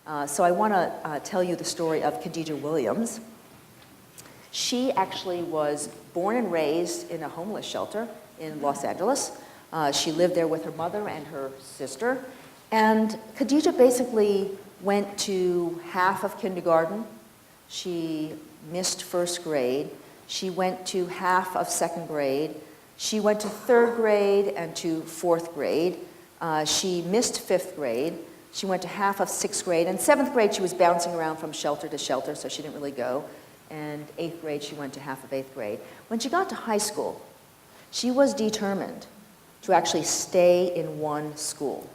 So I want to tell you the story of Khadija Williams. She actually was born and raised in a homeless shelter in Los Angeles. She lived there with her mother and her sister. And Khadija basically went to half of kindergarten. She missed first grade. She went to half of second grade. She went to third grade and to fourth grade. She missed fifth grade. She went to half of sixth grade. And seventh grade, she was bouncing around from shelter to shelter, so she didn't really go. And eighth grade, she went to half of eighth grade. When she got to high school, she was determined to actually stay in one school,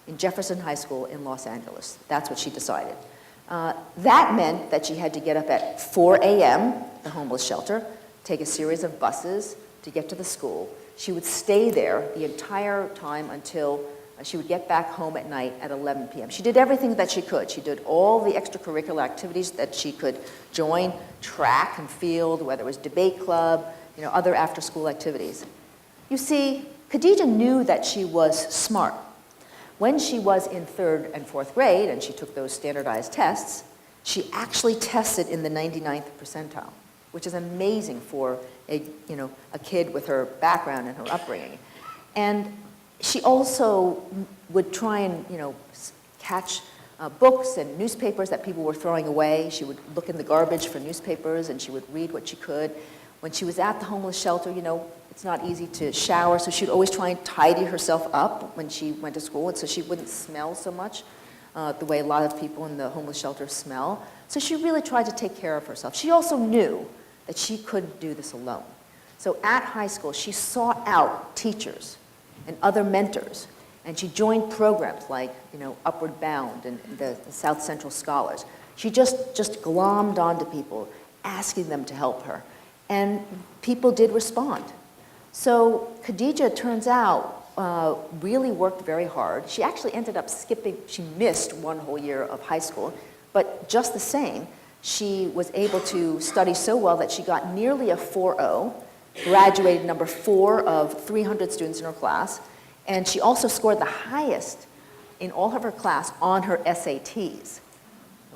in Jefferson High School in Los Angeles. That's what she decided. That meant that she had to get up at 4 a.m., the homeless shelter, take a series of buses to get to the school. She would stay there the entire time until she would get back home at night at 11 p.m. She did everything that she could. She did all the extracurricular activities that she could join, track and field, whether it was debate club, other after-school activities. You see, Khadija knew that she was smart. When she was in third and fourth grade, and she took those standardized tests, she actually tested in the 99th percentile, which is amazing for a kid with her background and her upbringing. And she also would try and, catch books and newspapers that people were throwing away. She would look in the garbage for newspapers, and she would read what she could. When she was at the homeless shelter, it's not easy to shower, so she'd always try and tidy herself up when she went to school, and so she wouldn't smell so much the way a lot of people in the homeless shelter smell. So she really tried to take care of herself. She also knew that she couldn't do this alone. So at high school, she sought out teachers and other mentors, and she joined programs like, Upward Bound and the South Central Scholars. She just glommed onto people, asking them to help her, and people did respond. So Khadija, it turns out, really worked very hard. She actually ended up she missed one whole year of high school, but just the same, she was able to study so well that she got nearly a 4.0, graduated number 4 of 300 students in her class, and she also scored the highest in all of her class on her SATs.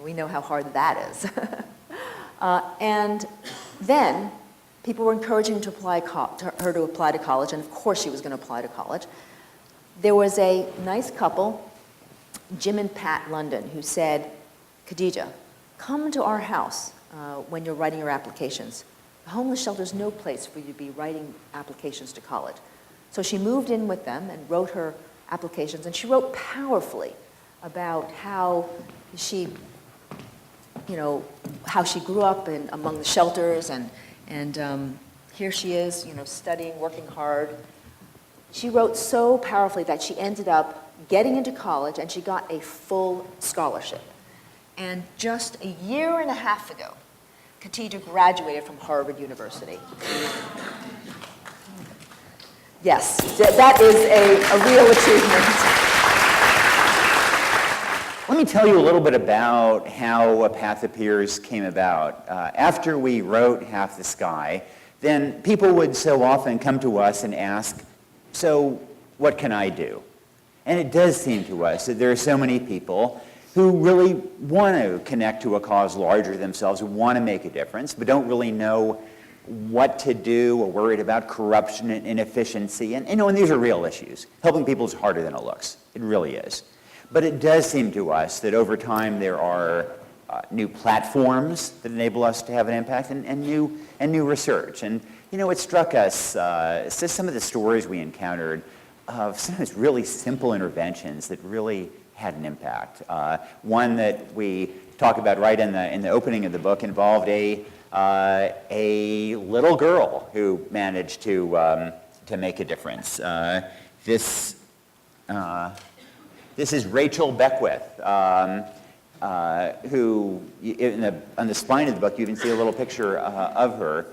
We know how hard that is. And then people were encouraging her to apply to college, and of course she was going to apply to college. There was a nice couple, Jim and Pat London, who said, Khadija, come to our house when you're writing your applications. The homeless shelter is no place for you to be writing applications to college. So she moved in with them and wrote her applications, and she wrote powerfully about how she grew up among the shelters, and here she is, studying, working hard. She wrote so powerfully that she ended up getting into college, and she got a full scholarship. And just a year and a half ago, Khadija graduated from Harvard University. Yes, that is a real achievement. Let me tell you a little bit about how A Path Appears came about. After we wrote Half the Sky, then people would so often come to us and ask, so what can I do? And it does seem to us that there are so many people who really want to connect to a cause larger than themselves, who want to make a difference, but don't really know what to do, or worried about corruption and inefficiency. And these are real issues. Helping people is harder than it looks. It really is. But it does seem to us that over time there are new platforms that enable us to have an impact, and new research. And it struck us, some of the stories we encountered of sometimes really simple interventions that really had an impact. One that we talk about right in the opening of the book involved a little girl who managed to make a difference. This is Rachel Beckwith, who on the spine of the book you can see a little picture of her.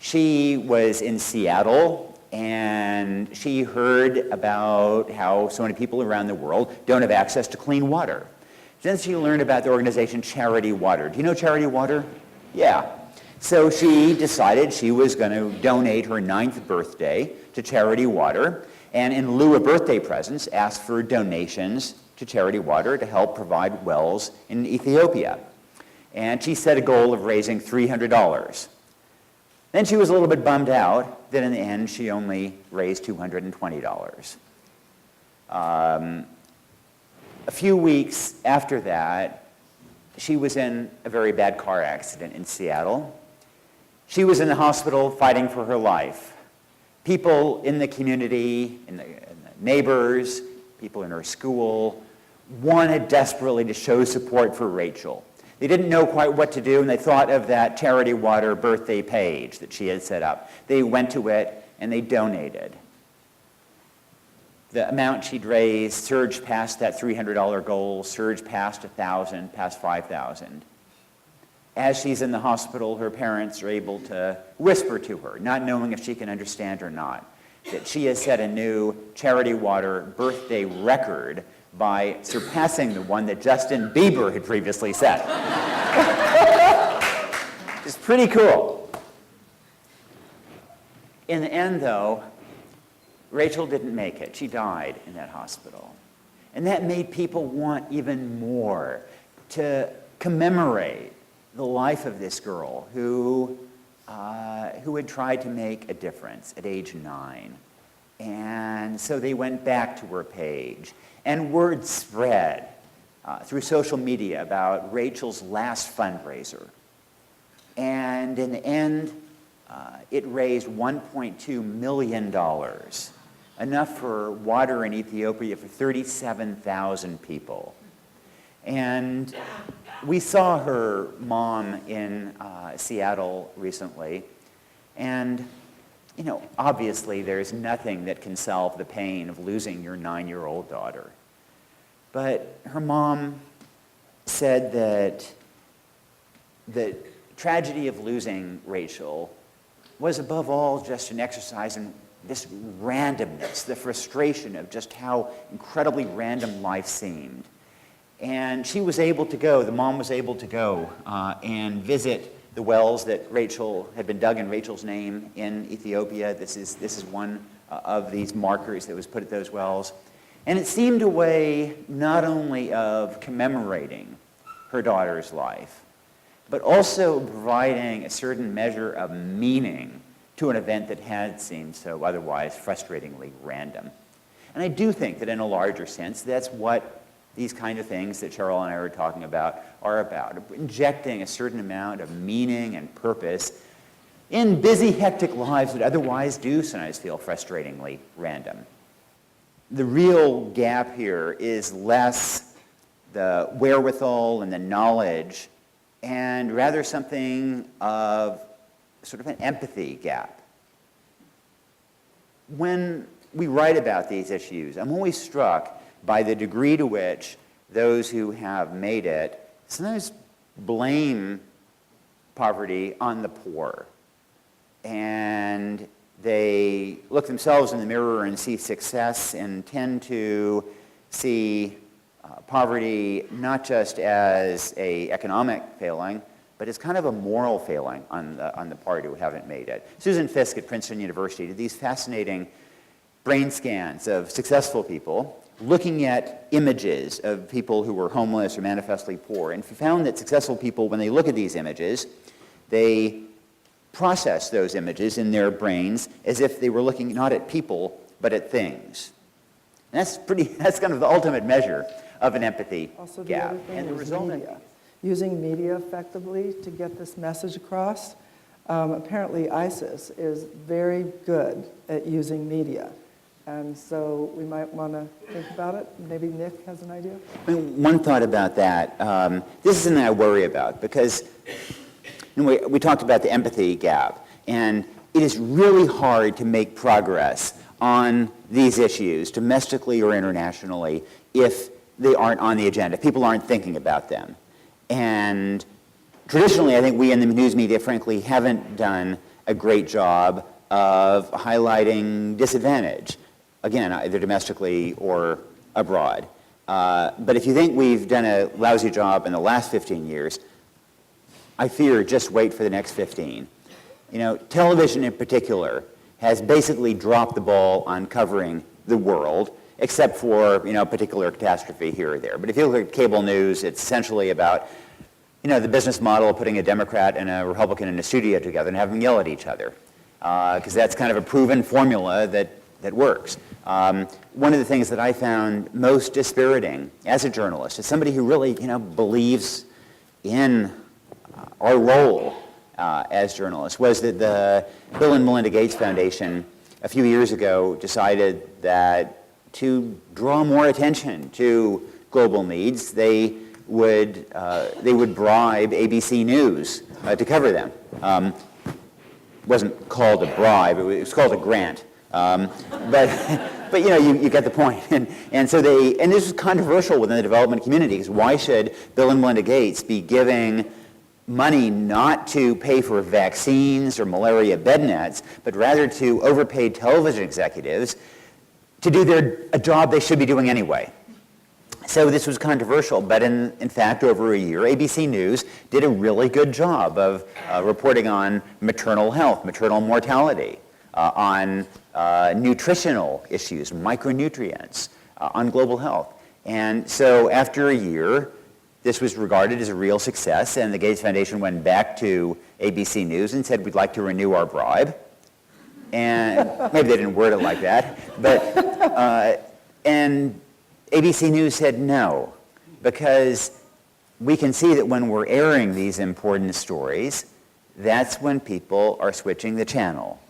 She was in Seattle, and she heard about how so many people around the world don't have access to clean water. Then she learned about the organization Charity Water. Do you know Charity Water? Yeah. So she decided she was going to donate her 9th birthday to Charity Water, and in lieu of birthday presents, asked for donations to Charity Water to help provide wells in Ethiopia. And she set a goal of raising $300. Then she was a little bit bummed out that in the end she only raised $220. A few weeks after that, she was in a very bad car accident in Seattle. She was in the hospital fighting for her life. People in the community, in the neighbors, people in her school, wanted desperately to show support for Rachel. They didn't know quite what to do, and they thought of that Charity Water birthday page that she had set up. They went to it, and they donated. The amount she'd raised surged past that $300 goal, surged past $1,000, past $5,000. As she's in the hospital, her parents are able to whisper to her, not knowing if she can understand or not, that she has set a new Charity Water birthday record by surpassing the one that Justin Bieber had previously set. It's pretty cool. In the end, though, Rachel didn't make it. She died in that hospital. And that made people want even more to commemorate the life of this girl who had tried to make a difference at age 9. And so they went back to her page. And word spread through social media about Rachel's last fundraiser. And in the end, it raised $1.2 million. Enough for water in Ethiopia for 37,000 people. And we saw her mom in Seattle recently, and obviously there's nothing that can solve the pain of losing your 9-year-old daughter. But her mom said that the tragedy of losing Rachel was above all just an exercise in this randomness, the frustration of just how incredibly random life seemed. And she was able to go, the mom was able to go and visit the wells that Rachel had been dug in Rachel's name in Ethiopia. This is one of these markers that was put at those wells. And it seemed a way not only of commemorating her daughter's life, but also providing a certain measure of meaning to an event that had seemed so otherwise frustratingly random. And I do think that in a larger sense, that's what these kind of things that Sheryl and I were talking about are about, injecting a certain amount of meaning and purpose in busy, hectic lives that otherwise do sometimes feel frustratingly random. The real gap here is less the wherewithal and the knowledge, and rather something of sort of an empathy gap. When we write about these issues, I'm always struck by the degree to which those who have made it sometimes blame poverty on the poor. And they look themselves in the mirror and see success and tend to see poverty not just as an economic failing, but it's kind of a moral failing on the part who haven't made it. Susan Fiske at Princeton University did these fascinating brain scans of successful people looking at images of people who were homeless or manifestly poor, and found that successful people, when they look at these images, they process those images in their brains as if they were looking not at people, but at things. And that's kind of the ultimate measure of an empathy Also, the gap. other thing And the is result media. Using media effectively to get this message across. Apparently ISIS is very good at using media. And so we might want to think about it. Maybe Nick has an idea? One thought about that, this is something I worry about, because we talked about the empathy gap, and it is really hard to make progress on these issues, domestically or internationally, if they aren't on the agenda, if people aren't thinking about them. And traditionally, I think we in the news media, frankly, haven't done a great job of highlighting disadvantage, again, either domestically or abroad. But if you think we've done a lousy job in the last 15 years, I fear just wait for the next 15. Television in particular has basically dropped the ball on covering the world, except for, a particular catastrophe here or there. But if you look at cable news, it's essentially about, the business model of putting a Democrat and a Republican in a studio together and having them yell at each other, because that's kind of a proven formula that works. One of the things that I found most dispiriting as a journalist, as somebody who really, believes in our role as journalists, was that the Bill and Melinda Gates Foundation a few years ago decided that to draw more attention to global needs, they would bribe ABC News to cover them. It wasn't called a bribe; it was called a grant. But you get the point. And so and this was controversial within the development community, because why should Bill and Melinda Gates be giving money not to pay for vaccines or malaria bed nets, but rather to overpaid television executives to do a job they should be doing anyway? So this was controversial, but in fact, over a year, ABC News did a really good job of reporting on maternal health, maternal mortality, on nutritional issues, micronutrients, on global health. And so after a year, this was regarded as a real success, and the Gates Foundation went back to ABC News and said, we'd like to renew our bribe. And maybe they didn't word it like that, but, and ABC News said no, because we can see that when we're airing these important stories, that's when people are switching the channel.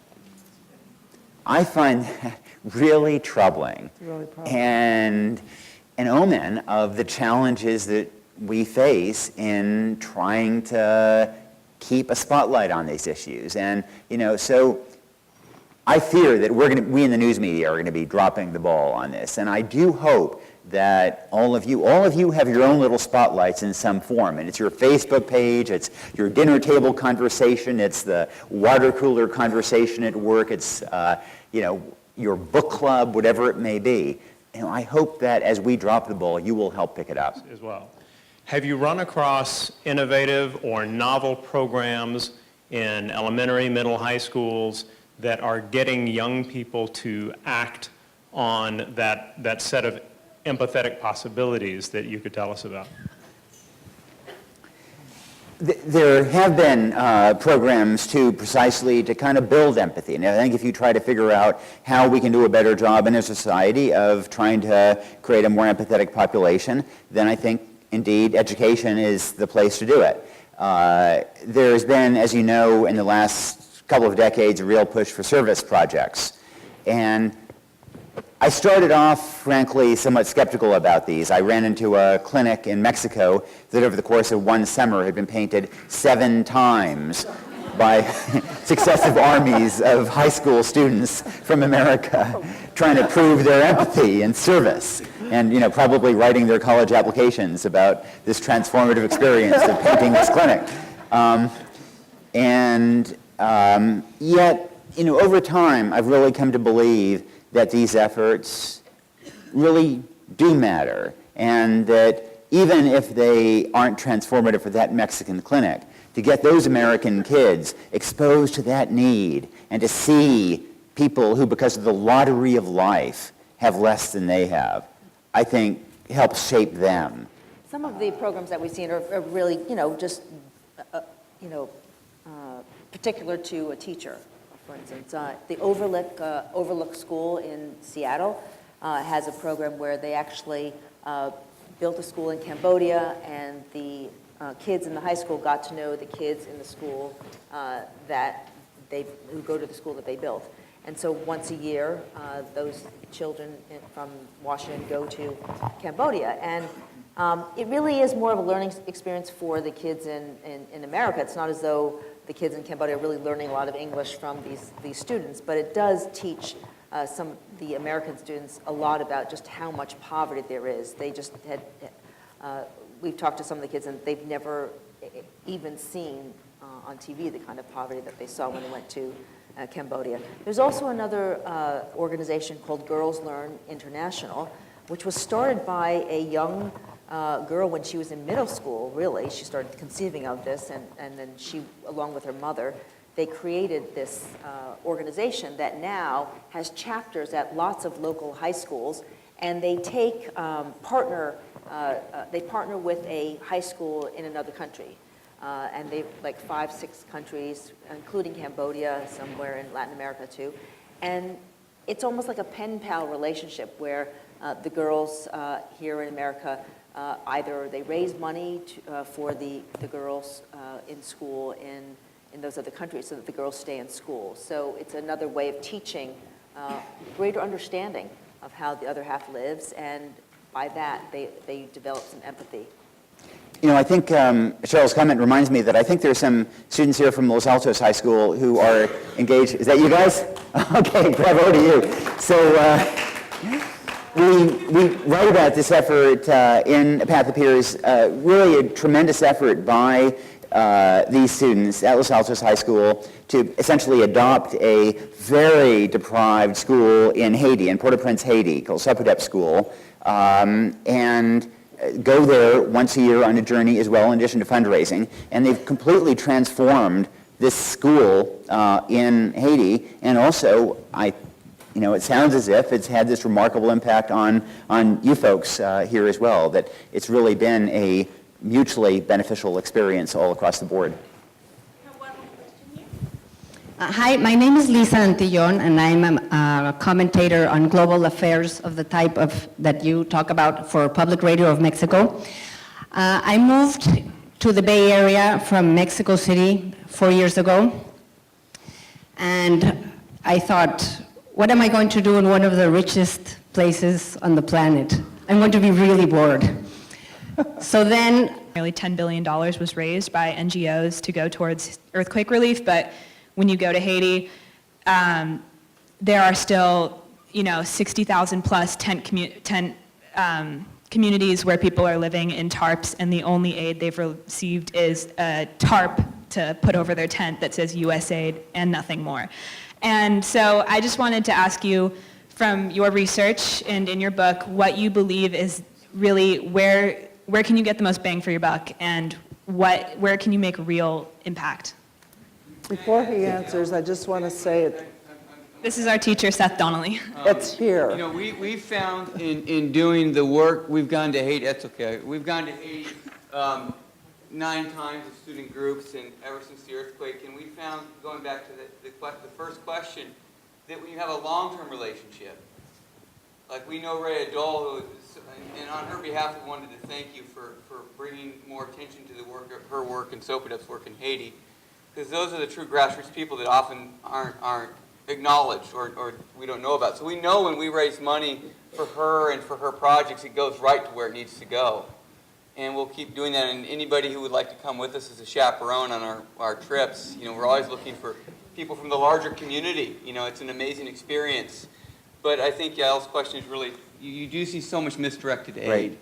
I find that really troubling, and an omen of the challenges that we face in trying to keep a spotlight on these issues. And, so I fear that we in the news media are going to be dropping the ball on this. And I do hope that all of you have your own little spotlights in some form. And it's your Facebook page, it's your dinner table conversation, it's the water cooler conversation at work, it's, your book club, whatever it may be. I hope that as we drop the ball, you will help pick it up. As well. Have you run across innovative or novel programs in elementary, middle, high schools that are getting young people to act on that set of empathetic possibilities that you could tell us about? There have been programs precisely to kind of build empathy. And I think if you try to figure out how we can do a better job in a society of trying to create a more empathetic population, then I think, indeed, education is the place to do it. There's been, as you know, in the last couple of decades, a real push for service projects. And I started off, frankly, somewhat skeptical about these. I ran into a clinic in Mexico that over the course of one summer had been painted 7 times by successive armies of high school students from America trying to prove their empathy and service, and probably writing their college applications about this transformative experience of painting this clinic. Yet, over time, I've really come to believe that these efforts really do matter, and that even if they aren't transformative for that Mexican clinic, to get those American kids exposed to that need and to see people who, because of the lottery of life, have less than they have, I think helps shape them. Some of the programs that we've seen are really, particular to a teacher. For instance, the Overlook School in Seattle has a program where they actually built a school in Cambodia, and the kids in the high school got to know the kids in the school who go to the school that they built. And so once a year, those children from Washington go to Cambodia. And it really is more of a learning experience for the kids in America. It's not as though the kids in Cambodia are really learning a lot of English from these students, but it does teach the American students a lot about just how much poverty there is. They just had, we've talked to some of the kids, and they've never even seen on TV the kind of poverty that they saw when they went to Cambodia. There's also another organization called Girls Learn International, which was started by a young girl when she was in middle school, really. She started conceiving of this, and then she, along with her mother, they created this organization that now has chapters at lots of local high schools, and they partner with a high school in another country. And they've like 5, 6 countries, including Cambodia, somewhere in Latin America too. And it's almost like a pen pal relationship where the girls here in America, either they raise money for the girls in school in those other countries so that the girls stay in school. So it's another way of teaching greater understanding of how the other half lives, and by that they develop some empathy. You know, I think Cheryl's comment reminds me that I think there's some students here from Los Altos High School who are engaged. Is that you guys? Okay, bravo to you. So we write about this effort in A Path Appears, really a tremendous effort by these students at Los Altos High School to essentially adopt a very deprived school in Haiti, in Port-au-Prince, Haiti, called Sopodep School, and go there once a year on a journey as well, in addition to fundraising. And they've completely transformed this school in Haiti, and also, it sounds as if it's had this remarkable impact on you folks here as well, that it's really been a mutually beneficial experience all across the board. Hi, my name is Lisa Antillon, and I'm a commentator on global affairs of the type that you talk about for Public Radio of Mexico. I moved to the Bay Area from Mexico City 4 years ago, and I thought, what am I going to do in one of the richest places on the planet? I'm going to be really bored. So then, nearly $10 billion was raised by NGOs to go towards earthquake relief, but when you go to Haiti, there are still, 60,000 plus tent communities where people are living in tarps, and the only aid they've received is a tarp to put over their tent that says USAID and nothing more. And so I just wanted to ask you, from your research and in your book, what you believe is really where can you get the most bang for your buck, and where can you make real impact? Before he answers, I just want to say This is our teacher, Seth Donnelly. it's here. We found in doing the work, we've gone to Haiti, that's okay, we've gone to Haiti 9 times with student groups, and ever since the earthquake, and we found, going back to the first question, that when you have a long-term relationship, like we know Ray Adol, and on her behalf we wanted to thank you for bringing more attention to the work of her work and Sopodep's work in Haiti, because those are the true grassroots people that often aren't acknowledged or we don't know about. So we know when we raise money for her and for her projects, it goes right to where it needs to go. And we'll keep doing that. And anybody who would like to come with us as a chaperone on our trips, we're always looking for people from the larger community. It's an amazing experience. But I think Yael's question is really, you do see so much misdirected aid. Right.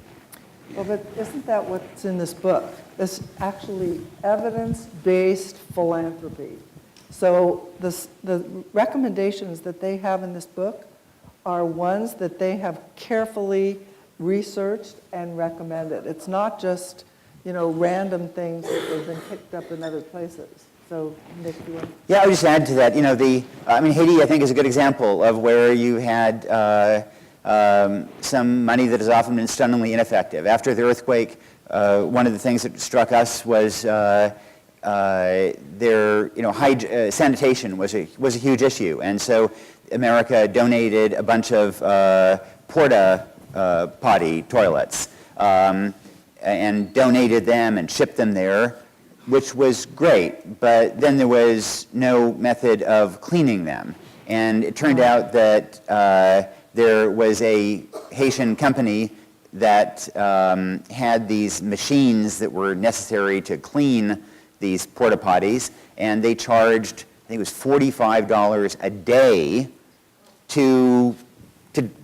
Well, but isn't that what's in this book? It's actually evidence-based philanthropy. So the recommendations that they have in this book are ones that they have carefully researched and recommended. It's not just, random things that have been picked up in other places. So, Nick, you want? Yeah, I would just add to that, Haiti, I think, is a good example of where you had some money that has often been stunningly ineffective. After the earthquake, one of the things that struck us was sanitation was a huge issue, and so America donated a bunch of porta potty toilets and donated them and shipped them there, which was great, but then there was no method of cleaning them. And it turned out that there was a Haitian company that had these machines that were necessary to clean these porta potties, and they charged, I think it was $45 a day to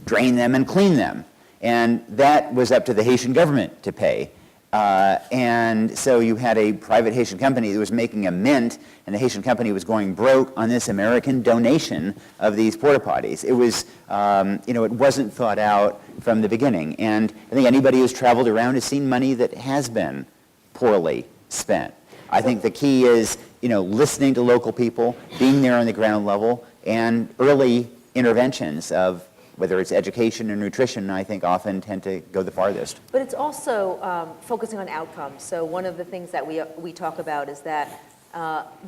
drain them and clean them. And that was up to the Haitian government to pay. And so you had a private Haitian company that was making a mint, and the Haitian company was going broke on this American donation of these porta potties. It was, it wasn't thought out from the beginning. And I think anybody who's traveled around has seen money that has been poorly spent. I think the key is, listening to local people, being there on the ground level, and early interventions of whether it's education or nutrition, I think often tend to go the farthest. But it's also focusing on outcomes. So one of the things that we talk about is that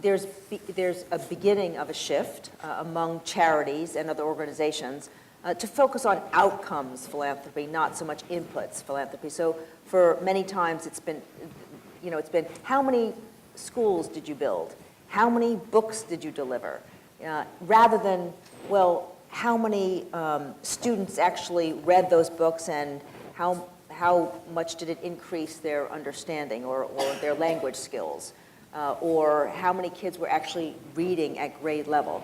there's a beginning of a shift among charities and other organizations to focus on outcomes philanthropy, not so much inputs philanthropy. So for many times it's been how many schools did you build? How many books did you deliver? Rather than, well, how many students actually read those books and how much did it increase their understanding or their language skills? Or how many kids were actually reading at grade level?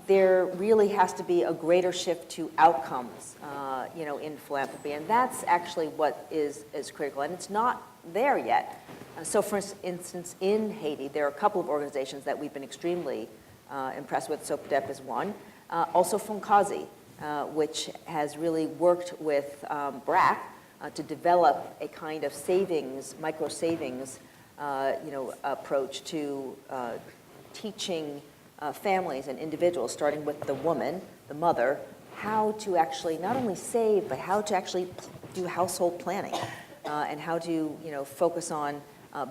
There really has to be a greater shift to outcomes, in philanthropy, and that's actually what is critical, and it's not there yet. So, for instance, in Haiti, there are a couple of organizations that we've been extremely impressed with. SOPDEP is one. Also, Fonkazi, which has really worked with BRAC to develop a kind of savings, micro savings, approach to teaching families and individuals, starting with the woman, the mother, how to actually not only save, but how to actually do household planning and how to, focus on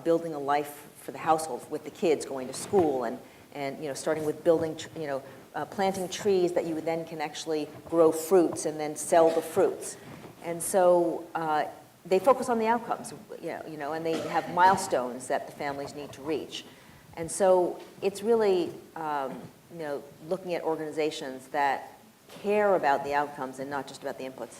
building a life for the household with the kids going to school and starting with building, planting trees that you then can actually grow fruits and then sell the fruits. And so they focus on the outcomes, and they have milestones that the families need to reach. And so it's really, looking at organizations that care about the outcomes and not just about the inputs.